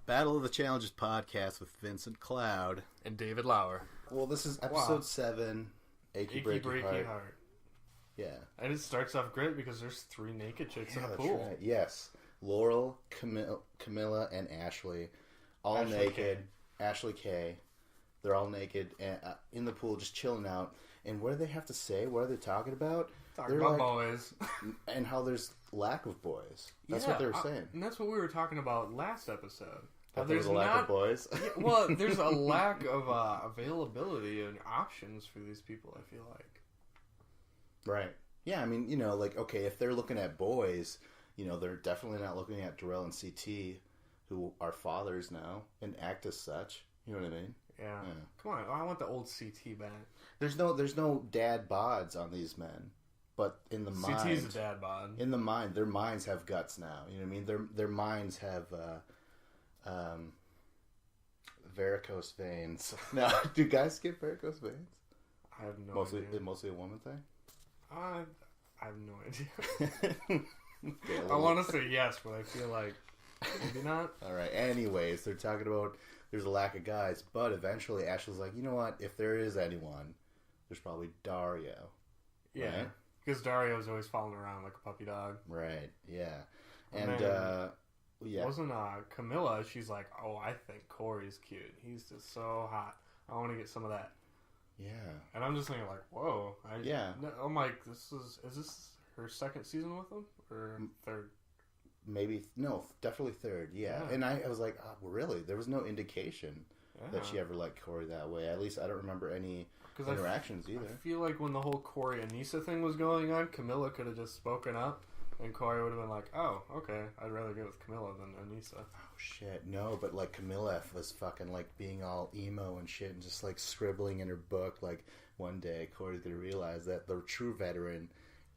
Battle of the Challenges podcast with Vincent Cloud and David Lauer. Well, this is episode 7, Achy, Breaky Heart. Yeah. And it starts off great because there's 3 naked chicks in a pool. Right. Yes. Laurel, Camilla, and Ashley. All Ashley naked. K. Ashley K. They're all naked and in the pool just chilling out. And what do they have to say? What are they talking about? Talking about boys. And how there's lack of boys. That's what they were saying. And that's what we were talking about last episode. There's a lack of boys. Well, there's a lack of availability and options for these people, I feel like. Right. Yeah, I mean, okay, if they're looking at boys, they're definitely not looking at Darrell and CT, who are fathers now and act as such. You know what I mean? Yeah. Come on, I want the old CT back. There's no dad bods on these men, but in the mind, CT's a dad bod. In the mind, their minds have guts now. You know what I mean? Their minds have varicose veins. Now, do guys get varicose veins? I have no idea. Mostly a woman thing. I have no idea. Okay, I want to say yes, but I feel like maybe not. All right. Anyways, they're talking about there's a lack of guys, but eventually Ashley's like, you know what? If there is anyone, there's probably Dario. Yeah, right? Because Dario's always following around like a puppy dog. Right. Yeah. And yeah. Wasn't Camilla? She's like, oh, I think Corey's cute. He's just so hot. I want to get some of that. Yeah. And I'm just thinking like, whoa. I'm like, is this her second season with him or third? Maybe definitely third. Yeah. And I was like, oh, well, really? There was no indication that she ever liked Corey that way. At least I don't remember any interactions either. I feel like when the whole Corey Anissa thing was going on, Camilla could have just spoken up. And Corey would have been like, oh, okay, I'd rather go with Camilla than Anissa. Oh, shit. No, but, Camilla was fucking, being all emo and shit and just, scribbling in her book. One day, Corey's going to realize that the true veteran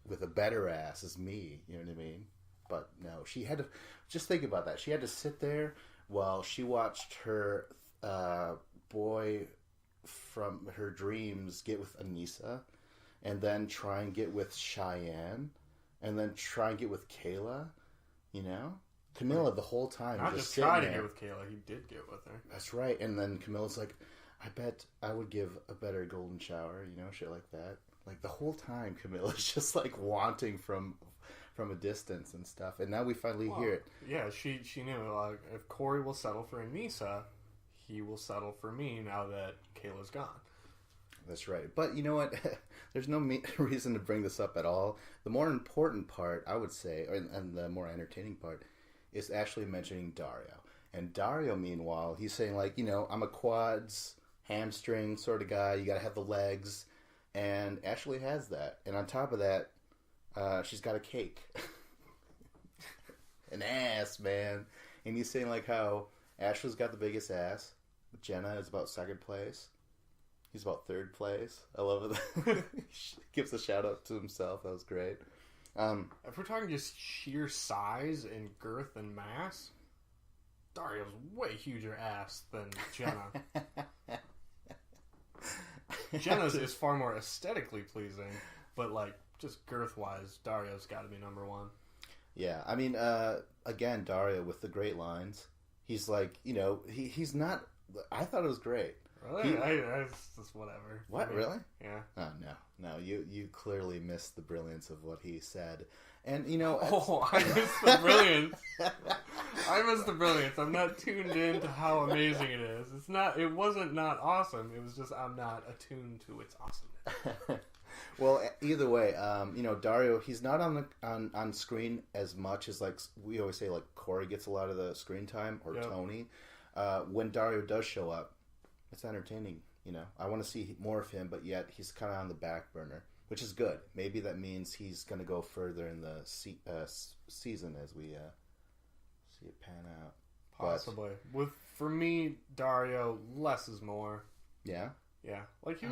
with a better ass is me. You know what I mean? But, no, she had to... Just think about that. She had to sit there while she watched her boy from her dreams get with Anissa and then try and get with Cheyenne. And then try and get with Kayla, Camilla the whole time. Not just try to get with Kayla, he did get with her. That's right. And then Camilla's like, I bet I would give a better golden shower, shit like that. The whole time Camilla's just wanting from a distance and stuff. And now we finally hear it. Yeah, she knew, if Corey will settle for Anissa, he will settle for me now that Kayla's gone. That's right. But you know what? There's no reason to bring this up at all. The more important part, I would say, and the more entertaining part, is actually mentioning Dario. And Dario, meanwhile, he's saying, I'm a quads, hamstring sort of guy. You got to have the legs. And Ashley has that. And on top of that, she's got a cake. An ass, man. And he's saying, how Ashley's got the biggest ass. Jenna is about second place. He's about third place. I love it. He gives a shout out to himself. That was great. If we're talking just sheer size and girth and mass, Dario's way huger ass than Jenna. Jenna's is far more aesthetically pleasing, but just girth wise, Dario's got to be number one. Yeah, I mean, again, Dario with the great lines. He's he's not. I thought it was great. Really? It's just whatever. What, really? Yeah. Oh, no. You clearly missed the brilliance of what he said. And, Oh, I missed the brilliance. I missed the brilliance. I'm not tuned in to how amazing it is. It wasn't not awesome. It was just I'm not attuned to its awesomeness. Well, either way, Dario, he's not on screen as much as, we always say, Corey gets a lot of the screen time, or Tony. When Dario does show up, it's entertaining, I want to see more of him, but yet he's kind of on the back burner, which is good. Maybe that means he's going to go further in the season as we see it pan out. Possibly. For me, Dario, less is more. Yeah? Yeah. He's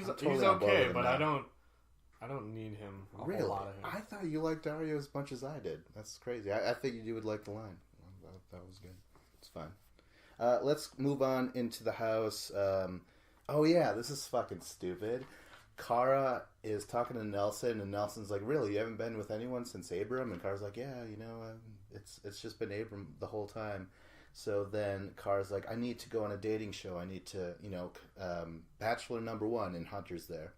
okay, but I don't need him a whole lot of him. I thought you liked Dario as much as I did. That's crazy. I think you would like the line. That was good. It's fine. Let's move on into the house. This is fucking stupid. Kara is talking to Nelson, and Nelson's like, really, you haven't been with anyone since Abram? And Kara's like, yeah, it's just been Abram the whole time. So then Car's like, I need to go on a dating show. I need to, Bachelor number 1, and Hunter's there.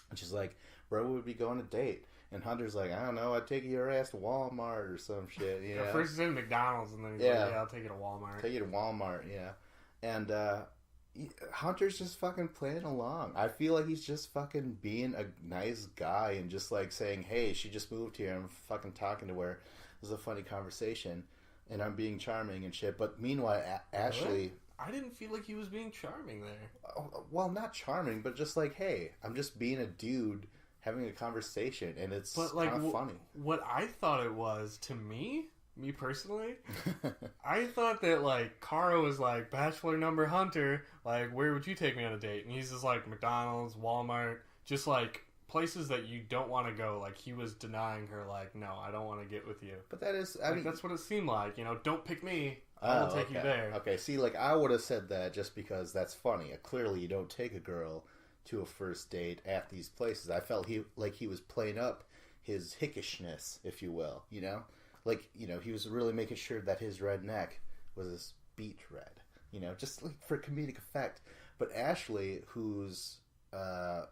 And she's like, where would we go on a date? And Hunter's like, I don't know, I'd take your ass to Walmart or some shit. Yeah. First he's in McDonald's, and then he's like, yeah, I'll take you to Walmart. Take you to Walmart, yeah. And Hunter's just fucking playing along. I feel like he's just fucking being a nice guy and just like saying, hey, she just moved here. I'm fucking talking to her. It was a funny conversation. And I'm being charming and shit. But meanwhile, Ashley... Really? I didn't feel like he was being charming there. Well, not charming, but just like, hey, I'm just being a dude having a conversation. And it's kind of funny. What I thought it was, to me personally, I thought that, like, Cara was like, Bachelor number Hunter, like, where would you take me on a date? And he's just like, McDonald's, Walmart, just like... places that you don't want to go. Like, he was denying her, like, no, I don't want to get with you. But that is, I mean, that's what it seemed like. Don't pick me. I will take you there. Okay, see, like, I would have said that just because that's funny. Clearly, you don't take a girl to a first date at these places. I felt he was playing up his hickishness, if you will. Like, he was really making sure that his red neck was this beet red. Just like for comedic effect. But Ashley, who's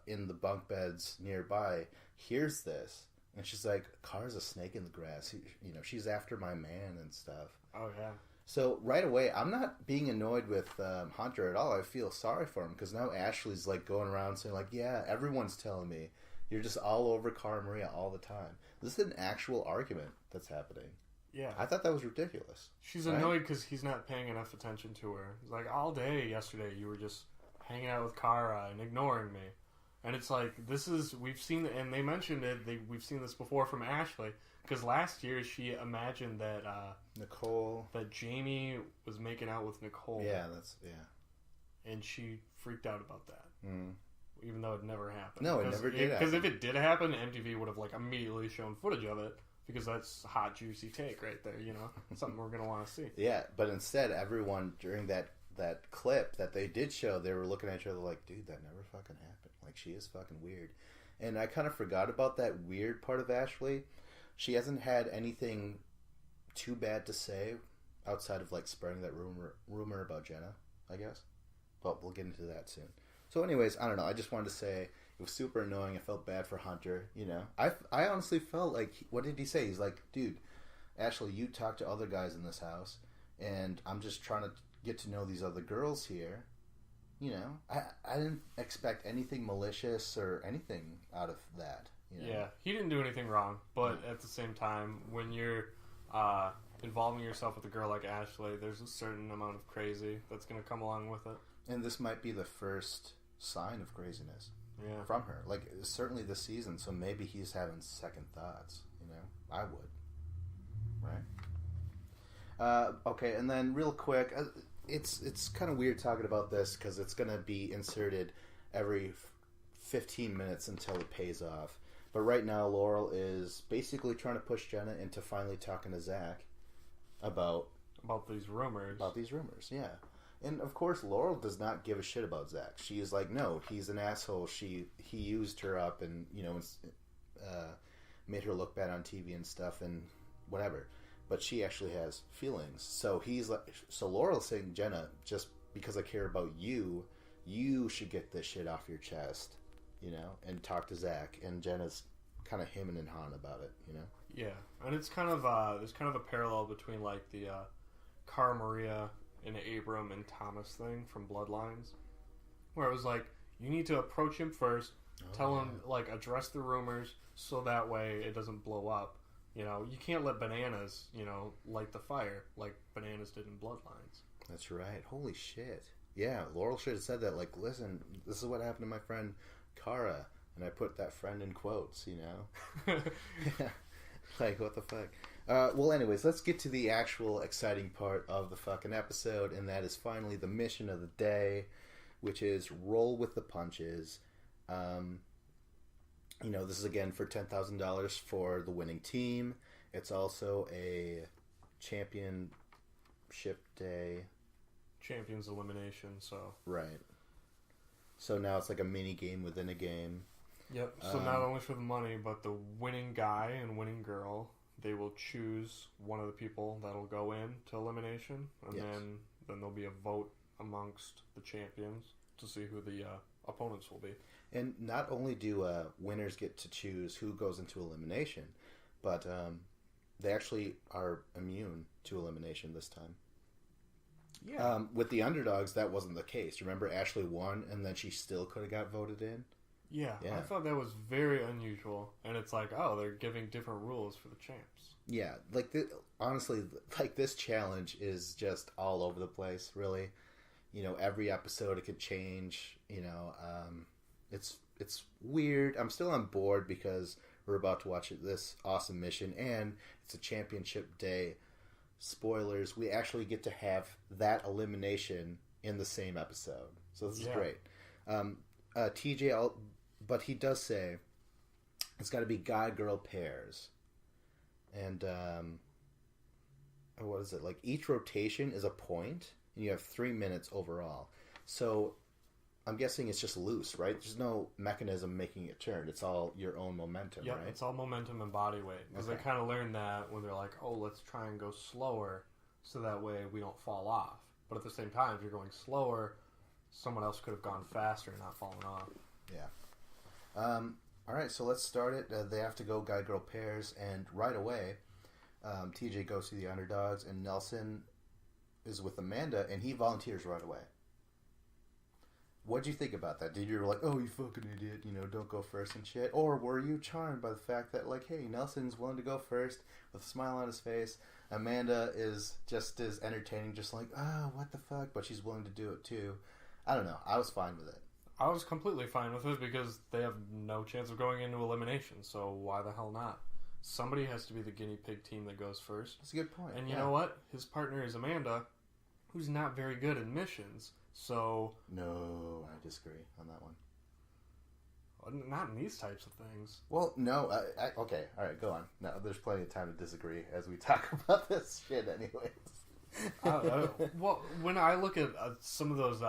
in the bunk beds nearby, hears this, and she's like, Car's a snake in the grass. She's after my man and stuff. Oh, yeah. So right away, I'm not being annoyed with Hunter at all. I feel sorry for him, because now Ashley's like going around saying like, yeah, everyone's telling me you're just all over Cara Maria all the time. This is an actual argument that's happening. Yeah. I thought that was ridiculous. She's annoyed because he's not paying enough attention to her. He's like, all day yesterday you were just hanging out with Cara and ignoring me. And it's like, we've seen, and they mentioned it, we've seen this before from Ashley, because last year she imagined that that Jamie was making out with Nicole. Yeah, and she freaked out about that. Even though it never happened. No, it never did happen. Because if it did happen, MTV would have like immediately shown footage of it, because that's a hot, juicy take right there, something we're going to want to see. Yeah, but instead, everyone during that clip that they did show, they were looking at each other like, dude, that never fucking happened. Like, she is fucking weird. And I kind of forgot about that weird part of Ashley. She hasn't had anything too bad to say outside of like spreading that rumor about Jenna, I guess. But we'll get into that soon. So anyways, I don't know. I just wanted to say it was super annoying. I felt bad for Hunter, I honestly felt like, what did he say? He's like, dude, Ashley, you talk to other guys in this house, and I'm just trying to get to know these other girls here. I didn't expect anything malicious or anything out of that. Yeah, he didn't do anything wrong, but at the same time, when you're involving yourself with a girl like Ashley, there's a certain amount of crazy that's going to come along with it. And this might be the first sign of craziness from her. Like, certainly this season, so maybe he's having second thoughts, I would. Right? Okay, and then real quick, it's kind of weird talking about this because it's going to be inserted every 15 minutes until it pays off. But right now, Laurel is basically trying to push Jenna into finally talking to Zach about these rumors. About these rumors, yeah. And of course, Laurel does not give a shit about Zach. She is like, no, he's an asshole. He used her up and made her look bad on TV and stuff and whatever. But she actually has feelings. So Laurel's saying, Jenna, just because I care about you, you should get this shit off your chest, and talk to Zach. And Jenna's kind of hemming and hawing about it, Yeah, and it's kind of there's kind of a parallel between like the Cara Maria and Abram and Thomas thing from Bloodlines, where it was like, you need to approach him first, tell him, like, address the rumors so that way it doesn't blow up. You can't let bananas, light the fire like bananas did in Bloodlines. That's right. Holy shit. Yeah, Laurel should have said that. Like, listen, this is what happened to my friend Cara. And I put that friend in quotes, Like, what the fuck? Well, anyways, let's get to the actual exciting part of the fucking episode. And that is finally the mission of the day, which is roll with the punches. This is again for $10,000 for the winning team. It's also a championship day. Champions elimination, so. Right. So now it's like a mini game within a game. Yep. So not only for the money, but the winning guy and winning girl they will choose one of the people that'll go in to elimination, and Yes. then there'll be a vote amongst the champions to see who the opponents will be. And not only do winners get to choose who goes into elimination, but they actually are immune to elimination this time. Yeah. With the underdogs, that wasn't the case. Remember, Ashley won, and then she still could have got voted in? Yeah, Yeah. I thought that was very unusual, and it's like, oh, they're giving different rules for the champs. Yeah, like, honestly, like, this challenge is just all over the place, really. You know, every episode it could change, you know, it's weird. I'm still on board because we're about to watch this awesome mission, and it's a championship day. Spoilers, we actually get to have that elimination in the same episode. So this is great. TJ, but he does say it's got to be guy-girl pairs. And, what is it? Like, each rotation is a point, and you have 3 minutes overall. So I'm guessing it's just loose, right? There's no mechanism making it turn. It's all your own momentum, Yep, right? it's all momentum and body weight. Because they kind of learned that when they're like, oh, let's try and go slower so that way we don't fall off. But at the same time, if you're going slower, someone else could have gone faster and not fallen off. Yeah. All right, so let's start it. They have to go guy-girl pairs, and right away, TJ goes to the underdogs, and Nelson is with Amanda, and he volunteers right away. What'd you think about that? Did you like, oh, you fucking idiot, you know, don't go first and shit? Or were you charmed by the fact that, like, hey, Nelson's willing to go first with a smile on his face. Amanda is just as entertaining, just like, oh, what the fuck? But she's willing to do it too. I don't know. I was fine with it. I was completely fine with it because they have no chance of going into elimination, so why the hell not? Somebody has to be the guinea pig team that goes first. That's a good point. And you know what? His partner is Amanda, who's not very good in missions, so... No, I disagree on that one. Not in these types of things. Well, no. Okay, all right, go on. No, there's plenty of time to disagree as we talk about this shit anyways. Well, when I look at some of those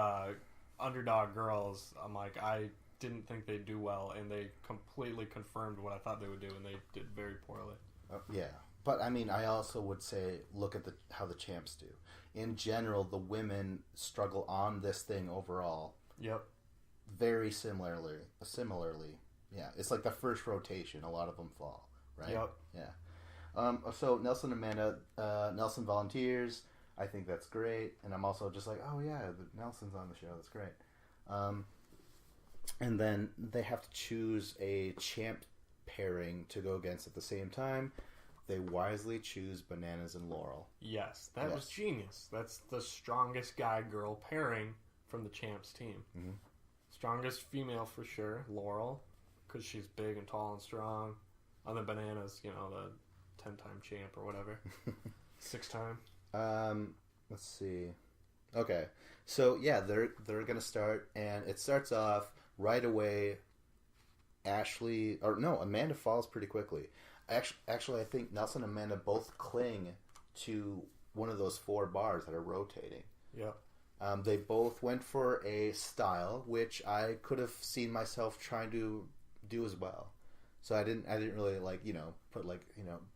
underdog girls, I'm like, I didn't think they'd do well, and they completely confirmed what I thought they would do, and they did very poorly. Yeah, but I mean, I also would say look at how the champs do. In general, the women struggle on this thing overall. Yep. Very similarly, yeah. It's like the first rotation. A lot of them fall, right? Yep. Yeah. So Nelson and Amanda, Nelson volunteers. I think that's great, and I'm also just like, oh yeah, Nelson's on the show. That's great. And then they have to choose a champ pairing to go against at the same time. They wisely choose Bananas and Laurel. Yes, that was genius. That's the strongest guy-girl pairing from the champs team. Mm-hmm. Strongest female for sure, Laurel, because she's big and tall and strong. And then Bananas, you know, the 10-time champ or whatever. 6-time. Let's see. Okay, so yeah, they're gonna start, and it starts off right away. Amanda falls pretty quickly. Actually, I think Nelson and Amanda both cling to one of those 4 bars that are rotating. Yep. They both went for a style which I could have seen myself trying to do as well. So I didn't really put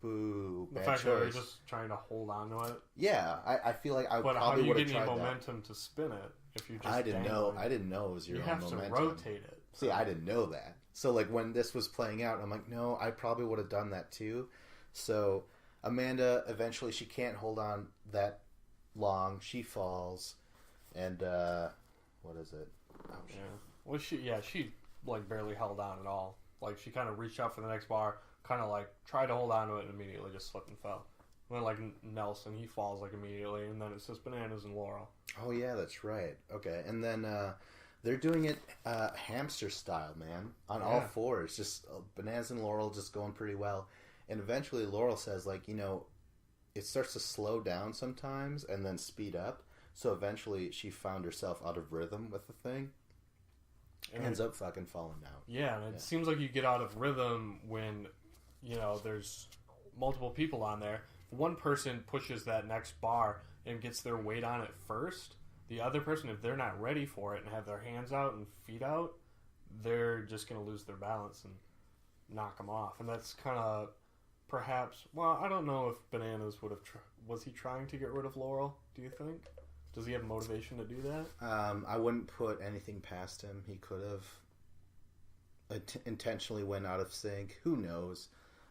boo, The bad fact that choice. they're just trying to hold on to it. Yeah, I feel like I But how probably do you would get have any tried that. momentum to spin it if you just I didn't dangling? know it was your You own have momentum. to rotate it. See, I didn't know that. So, like, when this was playing out, I'm like, no, I probably would have done that too. So, Amanda, eventually, she can't hold on that long. She falls. And, what is it? Oh, shit. Yeah. Well, she like barely held on at all. Like, she kind of reached out for the next bar, kind of like tried to hold on to it, and immediately just slipped and fell. And then, like, Nelson, he falls like immediately, and then it's just Bananas and Laurel. Oh, yeah, that's right. Okay. And then, they're doing it hamster style, man. On all 4s. Just Bananas and Laurel just going pretty well. And eventually Laurel says, like, you know, it starts to slow down sometimes and then speed up. So eventually she found herself out of rhythm with the thing. And ends up fucking falling down. Yeah, and it seems like you get out of rhythm when, you know, there's multiple people on there. One person pushes that next bar and gets their weight on it first. The other person, if they're not ready for it and have their hands out and feet out, they're just going to lose their balance and knock them off. And that's kind of perhaps... Well, I don't know if Bananas would have... Was he trying to get rid of Laurel, do you think? Does he have motivation to do that? I wouldn't put anything past him. He could have intentionally went out of sync. Who knows?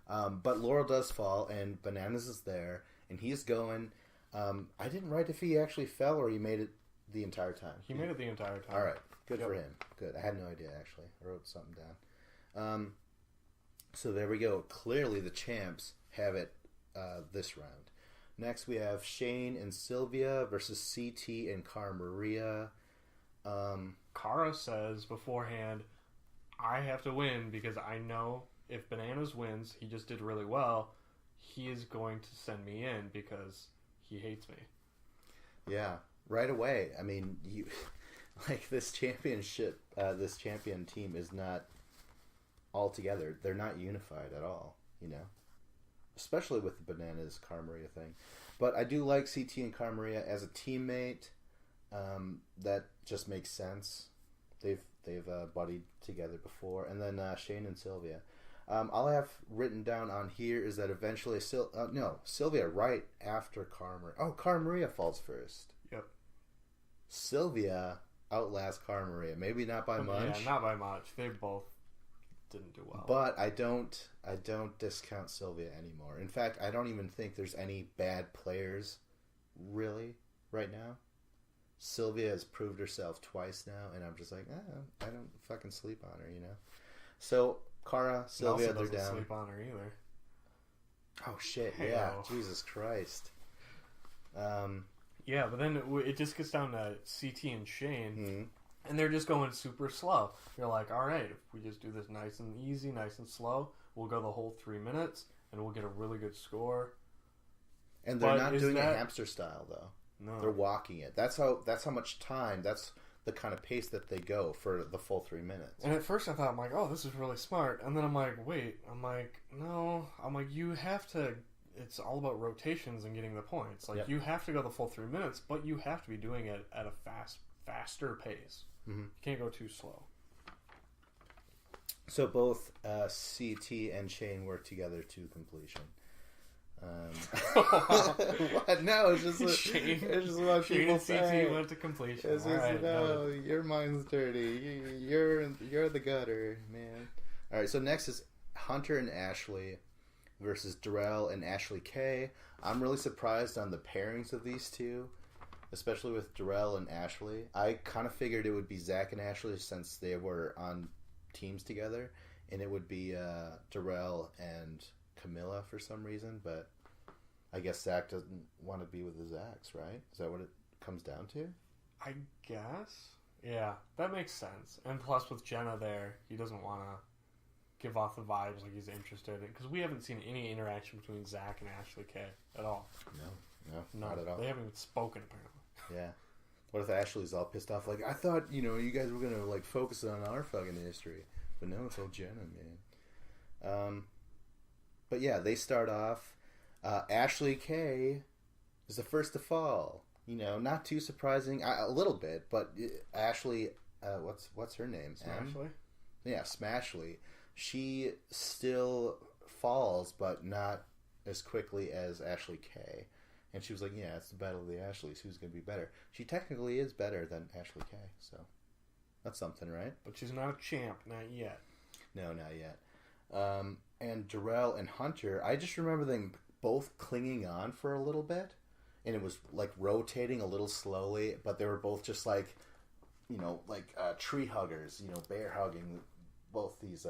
But Laurel does fall, and Bananas is there, and he's going. I didn't write if he actually fell or he made it the entire time. He made it the entire time. All right. Good for him. Good. I had no idea, actually. I wrote something down. So there we go. Clearly the champs have it this round. Next we have Shane and Sylvia versus CT and Cara Maria. Cara says beforehand, I have to win because I know if Bananas wins, he just did really well, he is going to send me in because he hates me. Yeah, right away. I mean, you like this championship, this champion team is not all together. They're not unified at all, you know? Especially with the Bananas Cara Maria thing. But I do like CT and Cara Maria as a teammate. That just makes sense. They've buddied together before. And then Shane and Sylvia. All I have written down on here is that eventually Sylvia right after Cara Maria. Oh, Cara Maria falls first. Yep. Sylvia outlasts Cara Maria. Maybe not by much. Yeah, not by much. They both didn't do well. But I don't discount Sylvia anymore. In fact, I don't even think there's any bad players really right now. Sylvia has proved herself twice now, and I'm just like, I don't fucking sleep on her, you know. So Cara, Sylvia, they're down. Sleep on her either. Oh shit! Hey-o. Yeah, Jesus Christ. Yeah, but then it just gets down to CT and Shane. Mm-hmm. And they're just going super slow. You're like, all right, if we just do this nice and easy, nice and slow, we'll go the whole 3 minutes, and we'll get a really good score. And they're not doing it hamster style, though. No. They're walking it. That's how much time, that's the kind of pace that they go for the full 3 minutes. And at first I thought, I'm like, oh, this is really smart. And then I'm like, wait. I'm like, no. I'm like, you have to... It's all about rotations and getting the points. Like, You have to go the full 3 minutes, but you have to be doing it at a faster pace. Mm-hmm. You can't go too slow. So both CT and Shane work together to completion. What? No, it's just Shane, it's just what Shane people and say. CT went to completion. It's just, no, your mind's dirty. You're the gutter, man. All right. So next is Hunter and Ashley versus Darrell and Ashley K. I'm really surprised on the pairings of these two. Especially with Darrell and Ashley. I kind of figured it would be Zach and Ashley since they were on teams together. And it would be Darrell and Camilla for some reason. But I guess Zach doesn't want to be with his ex, right? Is that what it comes down to? I guess. Yeah, that makes sense. And plus with Jenna there, he doesn't want to give off the vibes like he's interested in. Because we haven't seen any interaction between Zach and Ashley K at all. No, not at all. They haven't even spoken apparently. Yeah. What if Ashley's all pissed off? Like, I thought, you guys were going to, like, focus on our fucking history. But no, it's all Jenna, man. But yeah, they start off. Ashley K is the first to fall. Not too surprising. A little bit, but Ashley, what's her name? Smashly? Yeah, Smashly. She still falls, but not as quickly as Ashley K. And she was like, yeah, it's the battle of the Ashleys. Who's going to be better? She technically is better than Ashley K. So that's something, right? But she's not a champ. Not yet. No, not yet. And Darrell and Hunter, I just remember them both clinging on for a little bit. And it was like rotating a little slowly. But they were both just like, tree huggers, bear hugging both these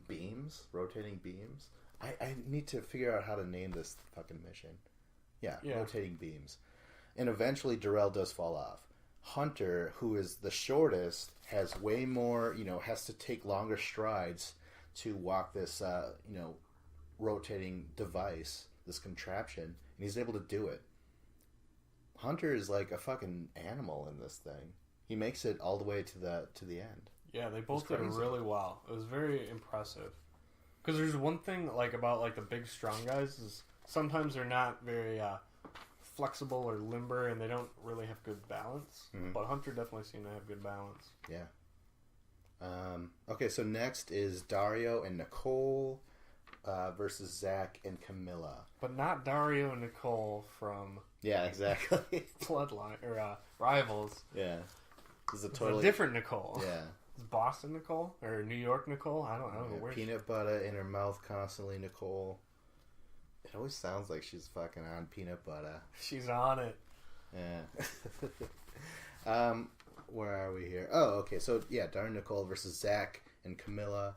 beams, rotating beams. I need to figure out how to name this fucking mission. Yeah, rotating beams. And eventually Darrell does fall off. Hunter, who is the shortest, has way more, has to take longer strides to walk this, rotating device, this contraption, and he's able to do it. Hunter is like a fucking animal in this thing. He makes it all the way to the end. Yeah, they both did really well. It was very impressive. Because there's one thing about the big strong guys is sometimes they're not very flexible or limber, and they don't really have good balance. Mm-hmm. But Hunter definitely seemed to have good balance. Yeah. Okay, so next is Dario and Nicole. versus Zach and Camilla. But not Dario and Nicole from Yeah, exactly. Bloodline or Rivals. Yeah, this is A different Nicole. Yeah, Is Boston Nicole or New York Nicole? I don't know. yeah, peanut butter in her mouth constantly, Nicole. It always sounds like she's fucking on peanut butter. She's on it. Yeah. Where are we here? Oh, okay. So yeah, Darn Nicole versus Zach and Camilla.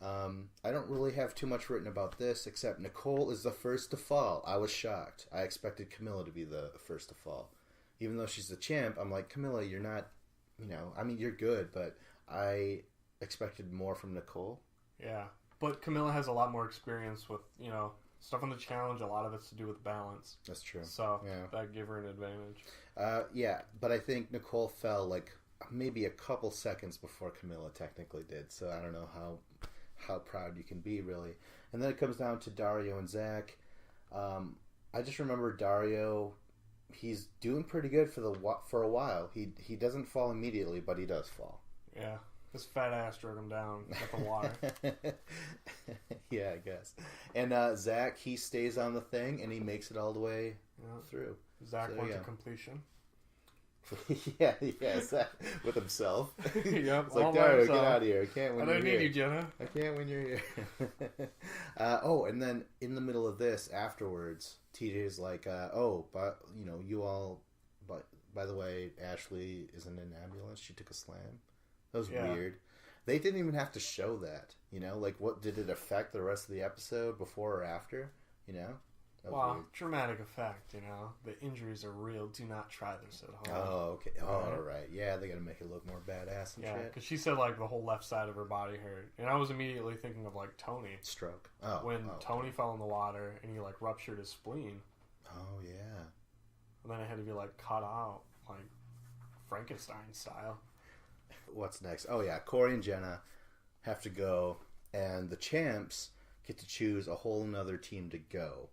I don't really have too much written about this, except Nicole is the first to fall. I was shocked. I expected Camilla to be the first to fall. Even though she's the champ, I'm like, Camilla, you're not, I mean, you're good, but I expected more from Nicole. Yeah. But Camilla has a lot more experience with, stuff on the challenge. A lot of it's to do with balance. That's true. So that gave her an advantage. Yeah, but I think Nicole fell like maybe a couple seconds before Camilla technically did. So I don't know how proud you can be, really. And then it comes down to Dario and Zach. I just remember Dario. He's doing pretty good for a while. He doesn't fall immediately, but he does fall. Yeah, his fat ass drug him down with the water. Yeah, I guess. And Zach, he stays on the thing and he makes it all the way through. Zach went to completion. yeah, Zach with himself. Yep, it's like, Dario, get out of here. I can't win. I don't need you, Jenna. I can't when you're here. And then in the middle of this, afterwards, TJ's like, but you all. But by the way, Ashley is in an ambulance. She took a slam. That was weird. They didn't even have to show that. Like what did it affect the rest of the episode before or after? Wow, dramatic effect, The injuries are real. Do not try this at home. Oh, okay. Oh, all right. Yeah, they got to make it look more badass and shit. Yeah, because she said, the whole left side of her body hurt. And I was immediately thinking of, Tony. Stroke. Tony fell in the water and he, ruptured his spleen. Oh, yeah. And then it had to be, cut out, Frankenstein style. What's next? Oh, yeah. Corey and Jenna have to go, and the champs get to choose a whole nother team to go.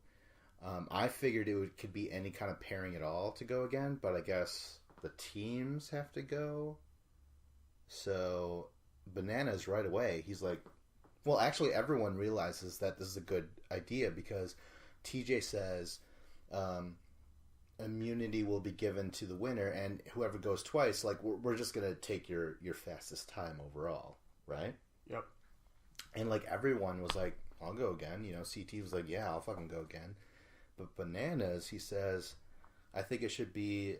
I figured could be any kind of pairing at all to go again, but I guess the teams have to go. So Bananas right away, he's like, well, actually everyone realizes that this is a good idea because TJ says immunity will be given to the winner, and whoever goes twice, we're just going to take your fastest time overall, right? Yep. And everyone was like, I'll go again. CT was like, yeah, I'll fucking go again. But Bananas, he says, I think it should be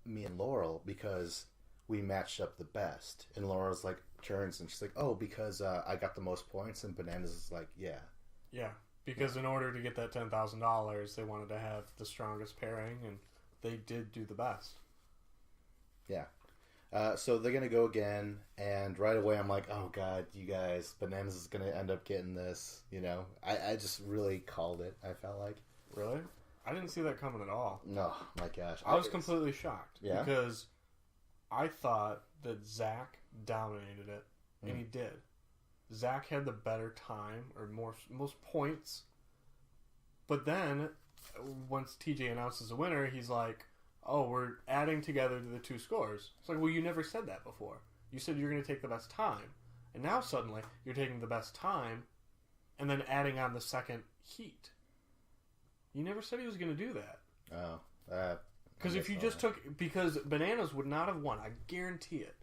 me and Laurel because we matched up the best. And Laurel's turns and she's like, oh, because I got the most points. And Bananas is like, yeah. Yeah, because in order to get that $10,000, they wanted to have the strongest pairing, and they did do the best. Yeah. So they're going to go again, and right away I'm like, oh, God, you guys, Bananas is going to end up getting this, I just really called it, I felt like. Really? I didn't see that coming at all. No, my gosh. I was completely shocked. Yeah? Because I thought that Zach dominated it, and he did. Zach had the better time, or most points, but then, once TJ announces a winner, he's like, oh, we're adding together the two scores. It's like, well, you never said that before. You said you're going to take the best time. And now suddenly, you're taking the best time and then adding on the second heat. You never said he was going to do that. Oh. Because if you just took... Because Bananas would not have won. I guarantee it.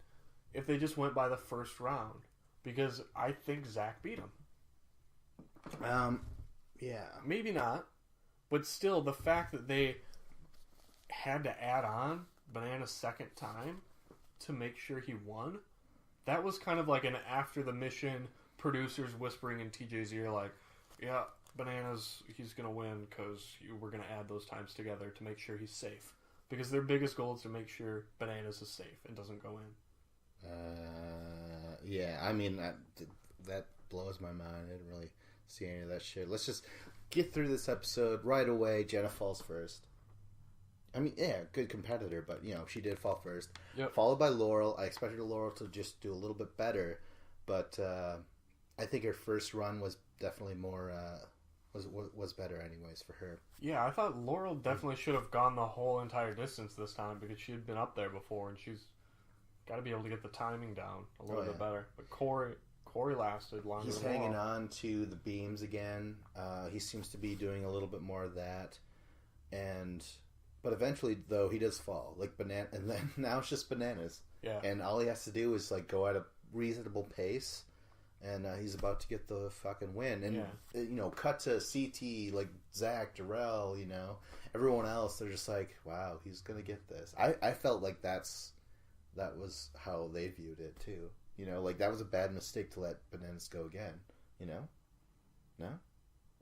If they just went by the first round. Because I think Zach beat him. Yeah. Maybe not. But still, the fact that they had to add on Banana's second time to make sure he won, that was kind of like an after the mission, producers whispering in TJ's ear yeah, Bananas, he's going to win because we're going to add those times together to make sure he's safe. Because their biggest goal is to make sure Bananas is safe and doesn't go in. Yeah, I mean, that blows my mind. I didn't really see any of that shit. Let's just get through this episode right away. Jenna falls first. I mean, yeah, good competitor, but, she did fall first. Yep. Followed by Laurel. I expected Laurel to just do a little bit better, but I think her first run was definitely more... was better anyways for her. Yeah, I thought Laurel definitely should have gone the whole entire distance this time because she had been up there before and she's got to be able to get the timing down a little bit better. But Corey Corey lasted longer. He's than hanging Laurel. on to the beams again. He seems to be doing a little bit more of that, but eventually though he does fall like banana, and then now it's just bananas. Yeah. And all he has to do is like go at a reasonable pace, and he's about to get the fucking win. And cut to CT, like Zach, Jarrell, everyone else. They're just like, wow, he's gonna get this. I felt like that was how they viewed it too. Like that was a bad mistake to let Bananas go again. No.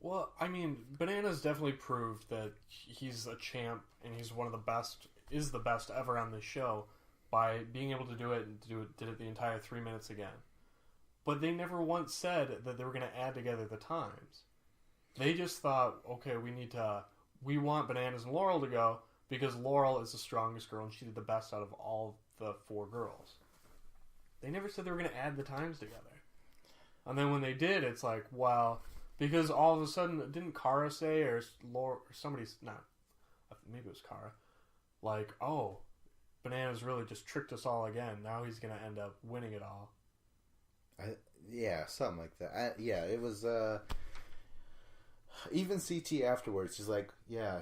Well, I mean, Bananas definitely proved that he's a champ and he's one of the best, is the best ever on this show by being able to do it and did it the entire 3 minutes again. But they never once said that they were going to add together the times. They just thought, okay, we want Bananas and Laurel to go because Laurel is the strongest girl and she did the best out of all the 4 girls. They never said they were going to add the times together. And then when they did, it's like, well, because all of a sudden, didn't Kara say, or Laura, or somebody's, not, maybe it was Kara, like, oh, Bananas really just tricked us all again. Now he's going to end up winning it all. Yeah, something like that. It was, even CT afterwards, she's like, yeah,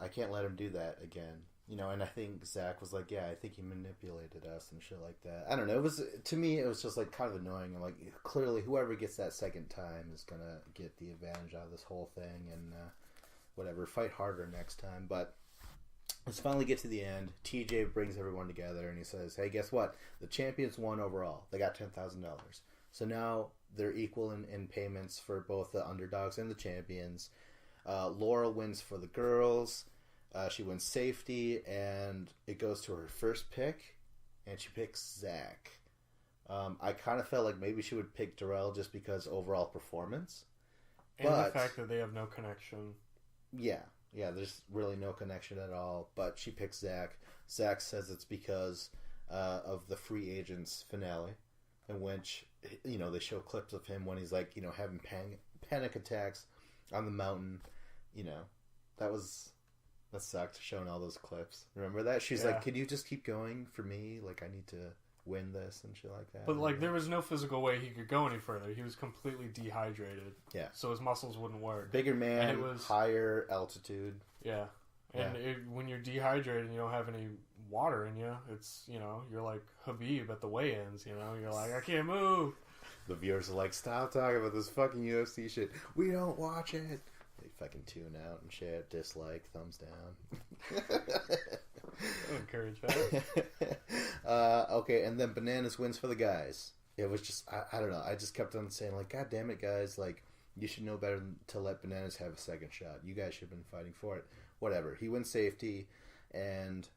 I can't let him do that again. And I think Zach was like, yeah, I think he manipulated us and shit like that. I don't know. To me, it was just like kind of annoying. I'm like, clearly, whoever gets that second time is going to get the advantage out of this whole thing and whatever. Fight harder next time. But let's finally get to the end. TJ brings everyone together and he says, hey, guess what? The champions won overall. They got $10,000. So now they're equal in payments for both the underdogs and the champions. Laurel wins for the girls. She wins safety, and it goes to her first pick, and she picks Zach. I kind of felt like maybe she would pick Darrell just because overall performance. And the fact that they have no connection. Yeah, there's really no connection at all, but she picks Zach. Zach says it's because of the Free Agents finale, in which, they show clips of him when he's like, having panic attacks on the mountain. That sucked, showing all those clips. Remember that? She's like, can you just keep going for me? Like, I need to win this and shit like that. But, like, there was no physical way he could go any further. He was completely dehydrated. Yeah. So his muscles wouldn't work. Bigger man, higher altitude. Yeah. And when you're dehydrated and you don't have any water in you, it's, you're like Habib at the weigh-ins, You're like, I can't move. The viewers are like, stop talking about this fucking UFC shit. We don't watch it. They fucking tune out and shit. Dislike, thumbs down. I encourage that. Okay, and then Bananas wins for the guys. It was just, I don't know. I just kept on saying, like, God damn it, guys. Like, you should know better than to let Bananas have a second shot. You guys should have been fighting for it. Whatever. He wins safety, and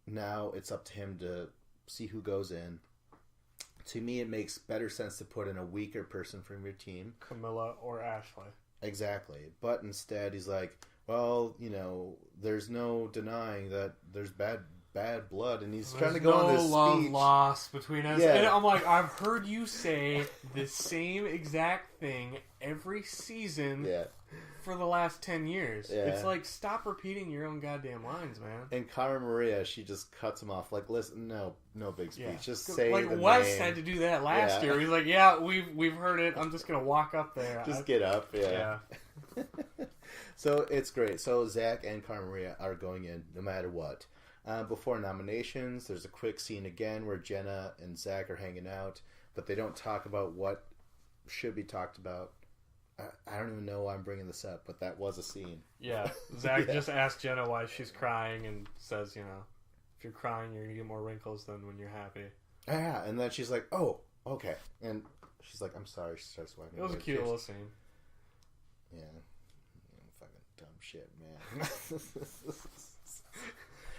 now it's up to him to see who goes in. To me, it makes better sense to put in a weaker person from your team. Camilla or Ashley. Exactly. But instead, he's like, well, there's no denying that there's bad blood, and he's trying to go on this love speech. lost between us. Yeah. And I'm like, I've heard you say the same exact thing every season for the last 10 years. Yeah. It's like, stop repeating your own goddamn lines, man. And Cara Maria, she just cuts him off. Like, listen, no big speech. Yeah. Just say like the Wes name. had to do that last year. He's like, yeah, we've heard it. I'm just gonna walk up there. Just get up. Yeah. So it's great. So Zach and Cara Maria are going in no matter what. Before nominations, there's a quick scene again where Jenna and Zach are hanging out, but they don't talk about what should be talked about. I don't even know why I'm bringing this up, but that was a scene. Yeah, Zach just asked Jenna why she's crying and says, if you're crying, you're going to get more wrinkles than when you're happy. Yeah, and then she's like, oh, okay. And she's like, I'm sorry. She starts wiping. It was a cute little scene. Yeah. Fucking dumb shit, man.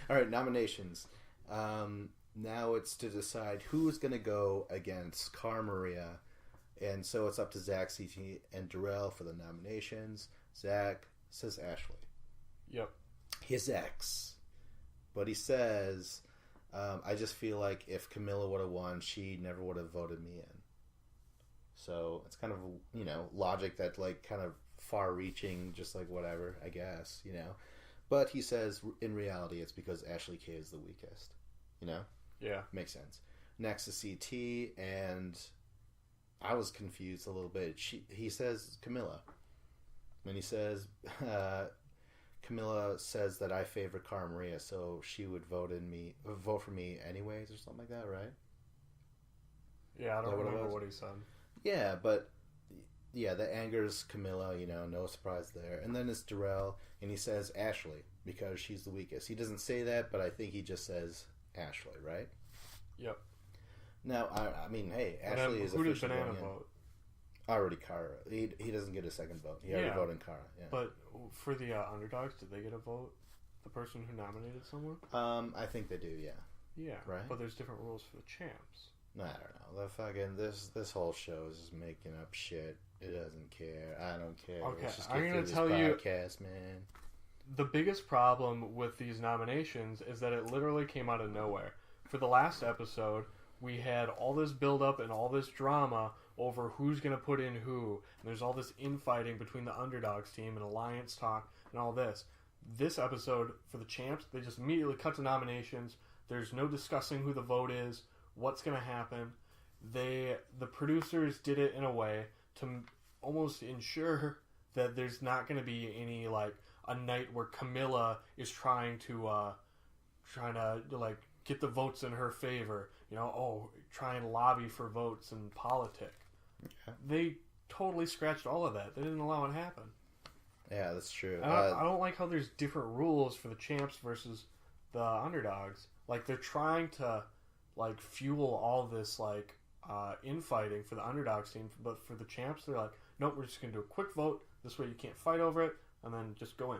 All right, nominations. Now it's to decide who's going to go against Cara Maria. And so it's up to Zach, CT, and Darrell for the nominations. Zach says Ashley. Yep. His ex. But he says, I just feel like if Camilla would have won, she never would have voted me in. So it's kind of, logic that, like, kind of far-reaching, just like whatever, I guess, But he says, in reality, it's because Ashley K is the weakest. Yeah. Makes sense. Next is CT, and I was confused a little bit. He says Camilla. And he says, Camilla says that I favor Cara Maria, so she would vote for me anyways, or something like that, right? Yeah, I don't remember what he said. Yeah, but that angers Camilla, no surprise there. And then it's Darrell, and he says Ashley, because she's the weakest. He doesn't say that, but I think he just says Ashley, right? Yep. Now, I mean, hey, Ashley is officially. Who did officially Banana vote? Already Cara. He doesn't get a second vote. He already voted Cara. Yeah. But for the underdogs, did they get a vote? The person who nominated someone? I think they do. Yeah. Yeah. Right. But there's different rules for the champs. I don't know. The fucking this whole show is just making up shit. It doesn't care. I don't care. Okay, Let's just get I'm gonna through tell this you, podcast, man. The biggest problem with these nominations is that it literally came out of nowhere. For the last episode, we had all this build up and all this drama over who's going to put in who. And there's all this infighting between the underdogs team and alliance talk and all this. This episode, for the champs, they just immediately cut to nominations. There's no discussing who the vote is, what's going to happen. The producers did it in a way to almost ensure that there's not going to be any, like, a night where Camilla is trying to like, get the votes in her favor. Try and lobby for votes and politic. Yeah. They totally scratched all of that. They didn't allow it to happen. Yeah, that's true. I don't like how there's different rules for the champs versus the underdogs. Like, they're trying to, like, fuel all this, like, infighting for the underdogs team, but for the champs, they're like, nope, we're just going to do a quick vote. This way you can't fight over it, and then just go in.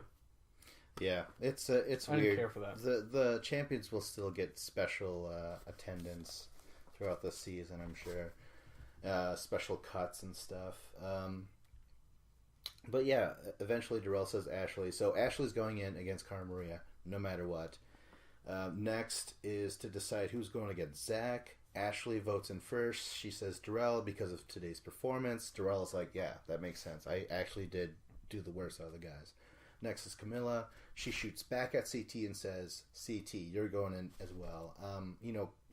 Yeah, it's I weird. didn't care for that. The champions will still get special attendance throughout the season, I'm sure. Special cuts and stuff. But yeah, eventually Darrell says Ashley. So Ashley's going in against Cara Maria, no matter what. Next is to decide who's going against Zach. Ashley votes in first. She says Darrell because of today's performance. Darrell is like, yeah, that makes sense. I actually did do the worst out of the guys. Next is Camilla. She shoots back at CT and says, CT, you're going in as well.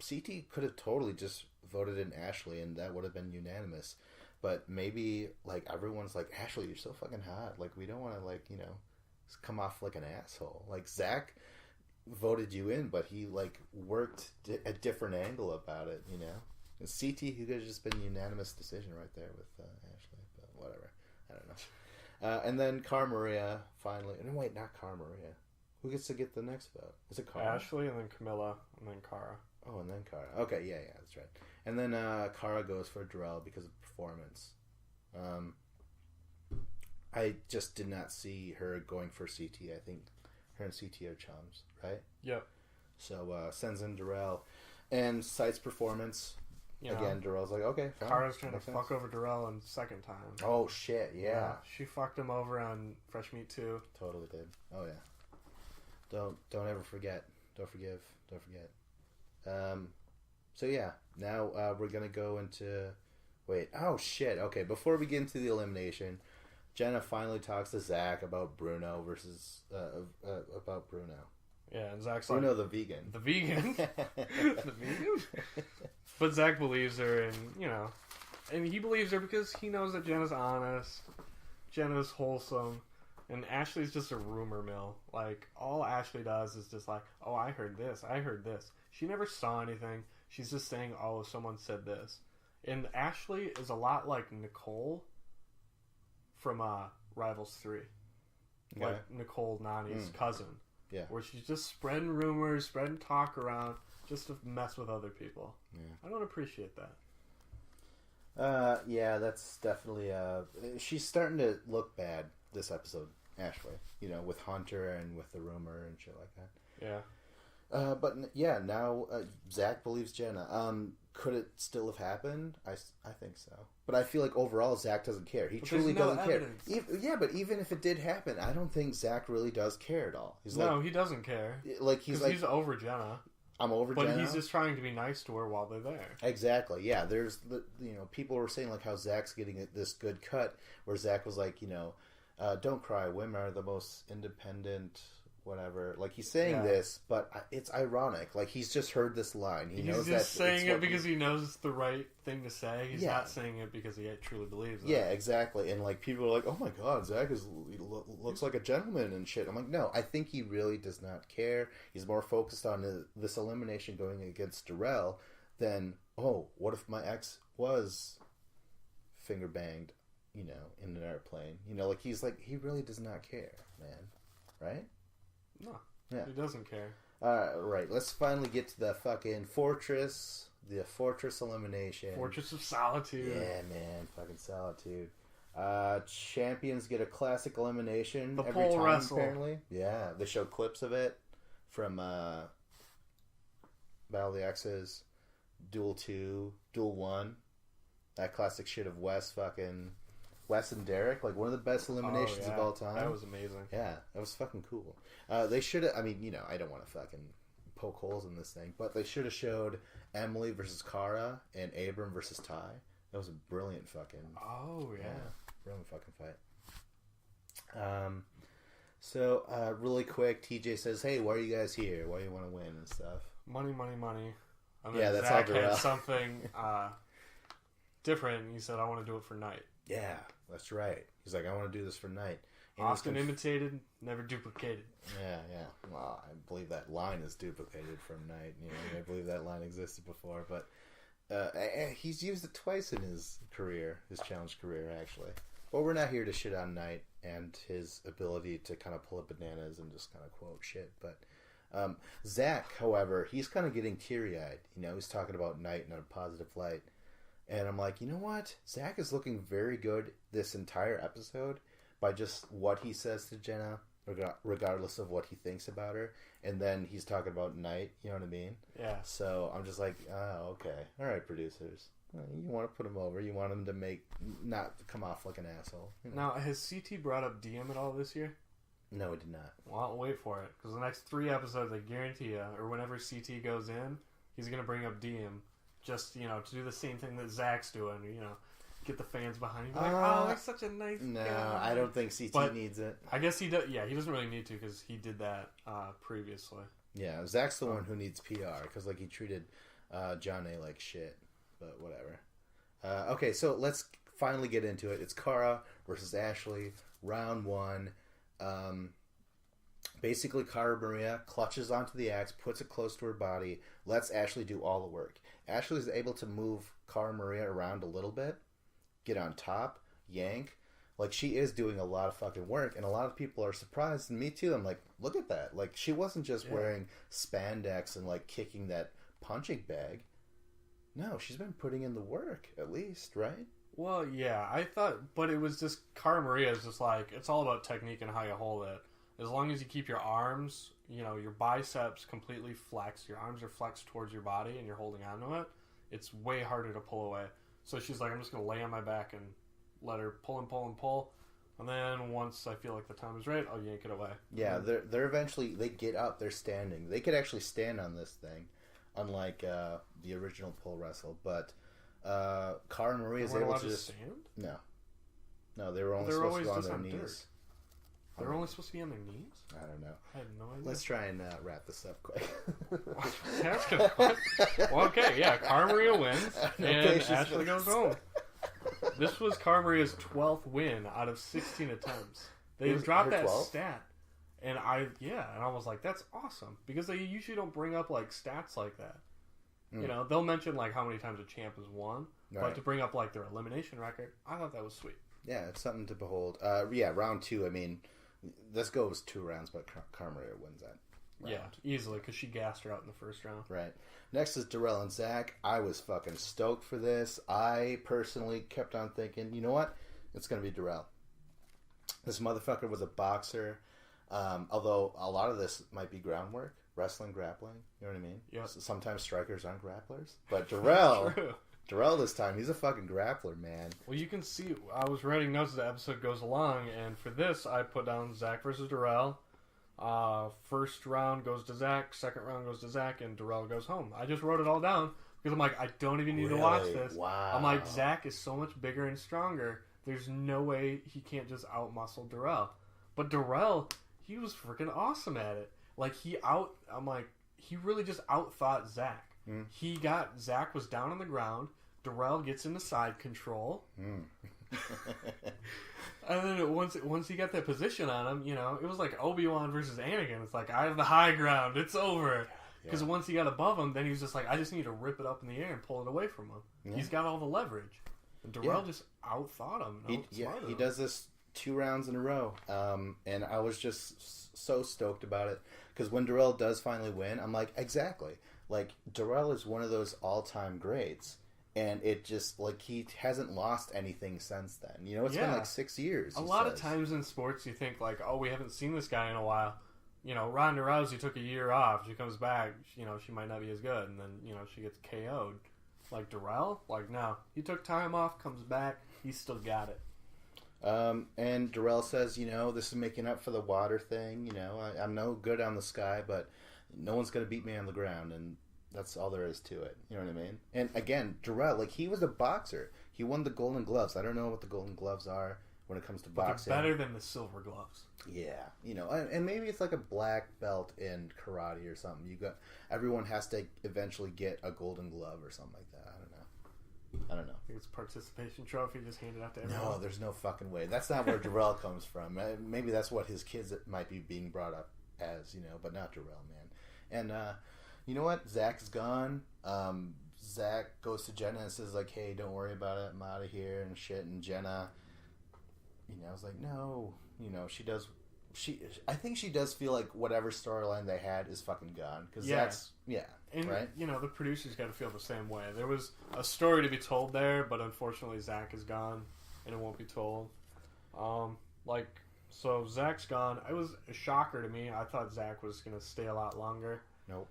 CT could have totally just voted in Ashley and that would have been unanimous. But maybe, like, everyone's like, Ashley, you're so fucking hot. Like, we don't want to, like, come off like an asshole. Like, Zach voted you in, but he, like, worked a different angle about it, And CT, who could have just been a unanimous decision right there with Ashley. But whatever. I don't know. And then Cara Maria, finally. No, wait, not Cara Maria. Who gets to get the next vote? Is it Cara? Ashley, and then Camilla, and then Cara. Oh, and then Cara. Okay, yeah, that's right. And then Cara goes for Darrell because of performance. I just did not see her going for CT. I think her and CT are chums, right? Yep. So sends in Darrell and cites performance. Again, Darrell's like, okay, fine. Cara's trying to fuck over Darrell in second time. Oh, shit, yeah. She fucked him over on Fresh Meat 2. Totally did. Oh, yeah. Don't ever forget. Don't forgive. Don't forget. So, yeah. Now we're going to go into... Wait. Oh, shit. Okay, before we get into the elimination, Jenna finally talks to Zach about Bruno versus... about Bruno. Yeah, and Zach's Bruno the vegan. The vegan? The vegan? But Zach believes her, and, and he believes her because he knows that Jenna's honest, Jenna's wholesome, and Ashley's just a rumor mill. Like, all Ashley does is just like, oh, I heard this. She never saw anything. She's just saying, oh, someone said this. And Ashley is a lot like Nicole from Rivals 3. Okay. Like Nicole Nani's cousin. Yeah. Where she's just spreading rumors, spreading talk around, just to mess with other people. Yeah. I don't appreciate that. Yeah, that's definitely... she's starting to look bad this episode, Ashley. With Hunter and with the rumor and shit like that. Yeah. But, yeah, now Zach believes Jenna. Could it still have happened? I think so. But I feel like overall Zach doesn't care. He truly doesn't care. Yeah, but even if it did happen, I don't think Zach really does care at all. He doesn't care. He's over Jenna. I'm over Jenna. But he's just trying to be nice to her while they're there. Exactly. Yeah, there's people were saying like how Zach's getting this good cut, where Zach was like, don't cry. Women are the most independent whatever. Like, he's saying this, but it's ironic. Like, he's just heard this line. He's knows just saying it because he knows it's the right thing to say. He's not saying it because he truly believes it. Yeah, exactly. And, like, people are like, oh my god, Zach looks like a gentleman and shit. I'm like, no, I think he really does not care. He's more focused on this elimination going against Darrell than, oh, what if my ex was finger banged, you know, in an airplane? You know, like, he really does not care, man. Right? No. Yeah. He doesn't care. Right. Let's finally get to the fucking fortress. The fortress elimination. Fortress of Solitude. Yeah, man. Fucking Solitude. Champions get a classic elimination the every pole time, wrestle. apparently. Yeah. They show clips of it from Battle of the X's, Duel 2, Duel 1. That classic shit of Wes and Derek, like one of the best eliminations of all time. That was amazing. Yeah, that was fucking cool. They should have, I mean, you know, I don't want to fucking poke holes in this thing, but they should have showed Emily versus Cara and Abram versus Ty. That was a brilliant fucking... Oh, yeah. Brilliant fucking fight. So, really quick, TJ says, hey, why are you guys here? Why do you want to win and stuff? Money, money, money. And yeah, then that's Zach all Darrell. had something different. He said, I want to do it for Night. Yeah, that's right. He's like, I want to do this for Night. And often imitated, never duplicated. Yeah. Well, I believe that line is duplicated from Night. You know, I believe that line existed before, but he's used it twice in his career, his challenge career, actually. But we're not here to shit on Night and his ability to kind of pull up bananas and just kind of quote shit. But Zach, however, he's kind of getting teary-eyed. You know, he's talking about Night in a positive light. And I'm like, you know what? Zach is looking very good this entire episode by just what he says to Jenna, regardless of what he thinks about her. And then he's talking about Night, you know what I mean? Yeah. So I'm just like, oh, okay. All right, producers. You want to put him over. You want him to not come off like an asshole. You know? Now, has CT brought up DM at all this year? No, it did not. Well, I'll wait for it. Because the next 3 episodes, I guarantee you, or whenever CT goes in, he's going to bring up DM. Just, you know, to do the same thing that Zach's doing, you know, get the fans behind him. Like, oh, he's such a nice guy. No, I don't think CT needs it. I guess he does. Yeah, he doesn't really need to because he did that previously. Yeah, Zach's the one who needs PR because, like, he treated John A like shit. But whatever. Okay, so let's finally get into it. It's Cara versus Ashley, round 1. Basically, Cara Maria clutches onto the axe, puts it close to her body, lets Ashley do all the work. Ashley is able to move Cara Maria around a little bit, get on top, yank. Like, she is doing a lot of fucking work, and a lot of people are surprised, and me too. I'm like, look at that. Like, she wasn't just wearing spandex and, like, kicking that punching bag. No, she's been putting in the work, at least, right? Well, yeah, I thought, but it was just, Cara Maria is just like, it's all about technique and how you hold it. As long as you keep your arms, you know, your biceps completely flexed, your arms are flexed towards your body and you're holding onto it, it's way harder to pull away. So she's like, I'm just going to lay on my back and let her pull and pull and pull. And then once I feel like the time is right, I'll yank it away. Yeah, they're eventually, they get up, they're standing. They could actually stand on this thing, unlike the original pole wrestle. But Cara Maria is able to just stand? No, they were only supposed to go on their knees. Dirt. They were only supposed to be on their knees? I don't know. I had no idea. Let's try and wrap this up quick. That's good. Well, okay, yeah. Cara Maria wins, and Ashley goes home. This was Cara Maria's 12th win out of 16 attempts. They dropped that 12th? Stat. And I was like, that's awesome. Because they usually don't bring up, like, stats like that. You know, they'll mention, like, how many times a champ has won. Right. But to bring up, like, their elimination record, I thought that was sweet. Yeah, it's something to behold. Round 2, I mean, this goes 2 rounds, but Cara Maria wins that round. Yeah, easily, because she gassed her out in the first round. Right. Next is Darrell and Zach. I was fucking stoked for this. I personally kept on thinking, you know what? It's going to be Darrell. This motherfucker was a boxer. Although a lot of this might be groundwork, wrestling, grappling. You know what I mean? Yeah. Sometimes strikers aren't grapplers. But Darrell this time, he's a fucking grappler, man. Well, you can see, I was writing notes as the episode goes along, and for this, I put down Zach versus Darrell. First round goes to Zach, second round goes to Zach, and Darrell goes home. I just wrote it all down, because I'm like, I don't even need to watch this. Wow. I'm like, Zach is so much bigger and stronger, there's no way he can't just outmuscle Darrell. But Darrell, he was freaking awesome at it. Like, he really just out-thought Zach. Zach was down on the ground. Darrell gets into side control. And then once he got that position on him, you know, it was like Obi-Wan versus Anakin. It's like, I have the high ground. It's over. Because once he got above him, then he was just like, I just need to rip it up in the air and pull it away from him. Yeah. He's got all the leverage. And Darrell just out-thought him. He does this 2 rounds in a row. And I was just so stoked about it. Because when Darrell does finally win, I'm like, exactly. Like, Darrell is one of those all-time greats. And it just, like, he hasn't lost anything since then. You know, it's been like 6 years. A lot of times in sports, you think, like, oh, we haven't seen this guy in a while. You know, Ronda Rousey took a year off. She comes back, you know, she might not be as good. And then, you know, she gets KO'd. Like, Darrell? Like, no. He took time off, comes back, he's still got it. And Darrell says, you know, this is making up for the water thing. You know, I'm no good on the sky, but no one's going to beat me on the ground. And that's all there is to it. You know what I mean? And again, Darrell, like, he was a boxer. He won the Golden Gloves. I don't know what the Golden Gloves are when it comes to boxing. But they're better than the silver gloves. Yeah. You know, and maybe it's like a black belt in karate or something. Everyone has to eventually get a Golden Glove or something like that. I don't know. I think it's a participation trophy just handed out to everyone. No, there's no fucking way. That's not where Darrell comes from. Maybe that's what his kids might be being brought up as, you know, but not Darrell, man. And, you know what? Zach is gone. Zach goes to Jenna and says, like, hey, don't worry about it. I'm out of here and shit. And Jenna, you know, I was like, no. You know, I think she does feel like whatever storyline they had is fucking gone. Because and, right? you know, the producers got to feel the same way. There was a story to be told there, but unfortunately Zach is gone, and it won't be told. So Zach's gone. It was a shocker to me. I thought Zach was going to stay a lot longer. Nope.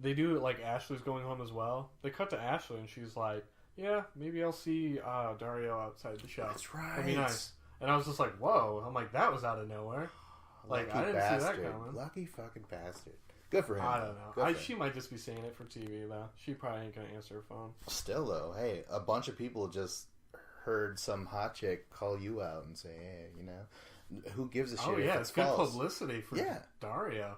They do it like Ashley's going home as well. They cut to Ashley, and she's like, yeah, maybe I'll see Dario outside the show. That's right. That'd be nice. And I was just like, whoa. I'm like, that was out of nowhere. Like, I didn't see that coming. Lucky fucking bastard. Good for him. I don't know. She might just be saying it for TV, though. She probably ain't going to answer her phone. Still, though, hey, a bunch of people just heard some hot chick call you out and say, hey, you know, who gives a shit? Oh, yeah, it's good publicity for Dario.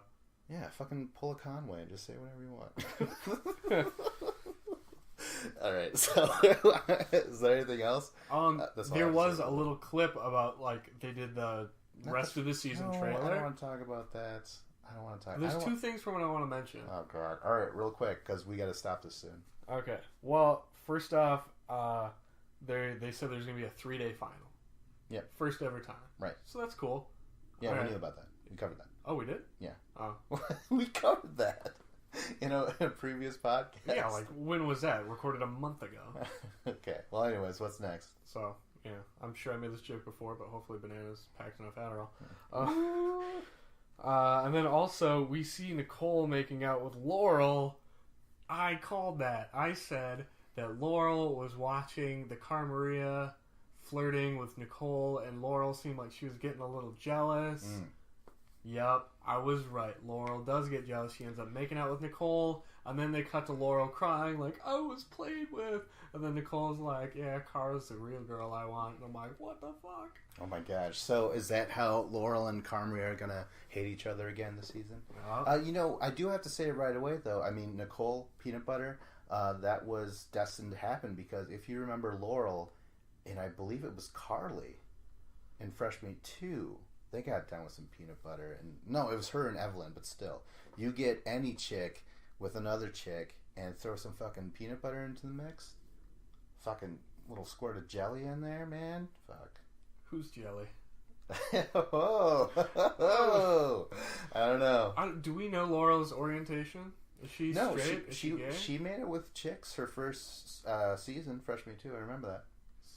Yeah, fucking pull a Conway and just say whatever you want. All right, so is there anything else? There was a little clip about, like, they did the rest of the season trailer. I don't want to talk about that. I don't want to talk. There's 2 things from what I want to mention. Oh god! All right, real quick because we got to stop this soon. Okay. Well, first off, they said there's gonna be a 3-day final. Yeah. First ever time. Right. So that's cool. Yeah, we knew about that. We covered that. Oh, we did? Yeah. Oh. We covered that. In a previous podcast. Yeah, like when was that? Recorded a month ago. Okay. Well, anyways, what's next? So yeah, I'm sure I made this joke before, but hopefully Bananas packed enough Adderall. And then also, we see Nicole making out with Laurel. I called that. I said that Laurel was watching the Carmaria flirting with Nicole, and Laurel seemed like she was getting a little jealous. Yep, I was right. Laurel does get jealous. She ends up making out with Nicole, and then they cut to Laurel crying, like, I was played with. And then Nicole's like, yeah, Cara's the real girl I want. And I'm like, what the fuck? Oh my gosh. So is that how Laurel and Carmaria are going to hate each other again this season? You know, I do have to say it right away, though. I mean, Nicole, Peanut Butter, that was destined to happen because if you remember Laurel, and I believe it was Carly in Fresh Meat 2, they got down with some peanut butter. And no, it was her and Evelyn, but still. You get any chick with another chick and throw some fucking peanut butter into the mix? Fucking little squirt of jelly in there, man? Fuck. Who's jelly? Oh, I don't know. Do we know Laurel's orientation? Is she straight? Is she gay? She made it with chicks her first season, Fresh Meat 2. I remember that.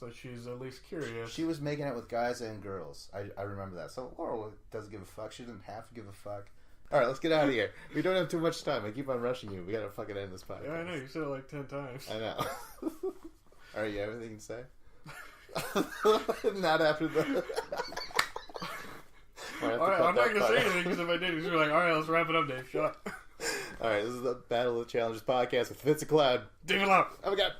So she's at least curious. She was making it with guys and girls. I remember that. So Laurel doesn't give a fuck. She doesn't have to give a fuck. All right, let's get out of here. We don't have too much time. I keep on rushing you. We gotta fucking end this podcast. Yeah, I know. You said it like 10 times. I know. All right, you have anything to say? Not after the... All right, I'm not going to say anything because if I did, you'd be like, all right, let's wrap it up, Dave. Shut up. All right, this is the Battle of the Challengers podcast with Vince and Cloud. David Lau. Oh my god.